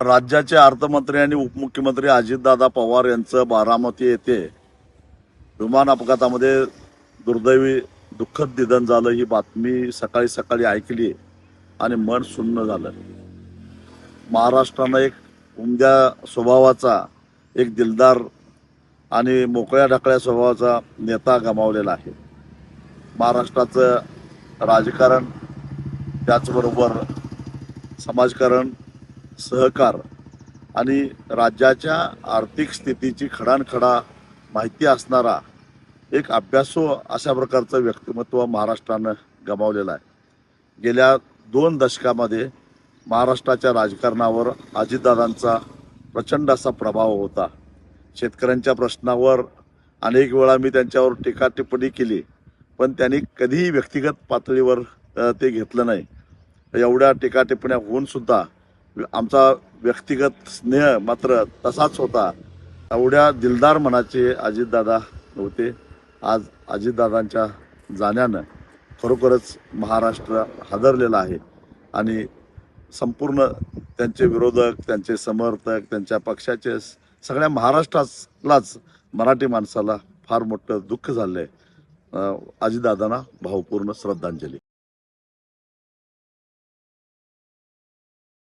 राज्याचे अर्थमंत्री आणि उपमुख्यमंत्री अजितदादा पवार यांचं बारामती येथे विमान अपघातामध्ये दुर्दैवी दुःखद निधन झालं ही बातमी सकाळी सकाळी ऐकली आणि मन सुन्न झालं. महाराष्ट्रानं एक उमद्या स्वभावाचा, एक दिलदार आणि मोकळ्या ढकळ्या स्वभावाचा नेता गमावलेला आहे. महाराष्ट्राचं राजकारण, त्याचबरोबर समाजकारण, सहकार आणि राज्याच्या आर्थिक स्थितीची खडानखडा माहिती असणारा एक अभ्यासू अशा प्रकारचं व्यक्तिमत्व महाराष्ट्रानं गमावलेलं आहे. गेल्या 2 दशकामध्ये महाराष्ट्राच्या राजकारणावर अजितदादांचा प्रचंड असा प्रभाव होता. शेतकऱ्यांच्या प्रश्नावर अनेक वेळा मी त्यांच्यावर टीका टिप्पणी केली, पण त्यांनी कधीही व्यक्तिगत पातळीवर ते घेतलं नाही. एवढ्या टीका टिप्पण्या होऊन सुद्धा आमचा व्यक्तिगत स्नेह मात्र तसाच होता. एवढ्या दिलदार मनाचे अजितदादा होते. आज अजितदादांच्या जाण्यानं खरोखरच महाराष्ट्र हादरलेला आहे आणि संपूर्ण त्यांचे विरोधक, त्यांचे समर्थक, त्यांच्या पक्षाचे सगळ्या महाराष्ट्रालाच, मराठी माणसाला फार मोठं दुःख झालंय. अजितदादांना भावपूर्ण श्रद्धांजली.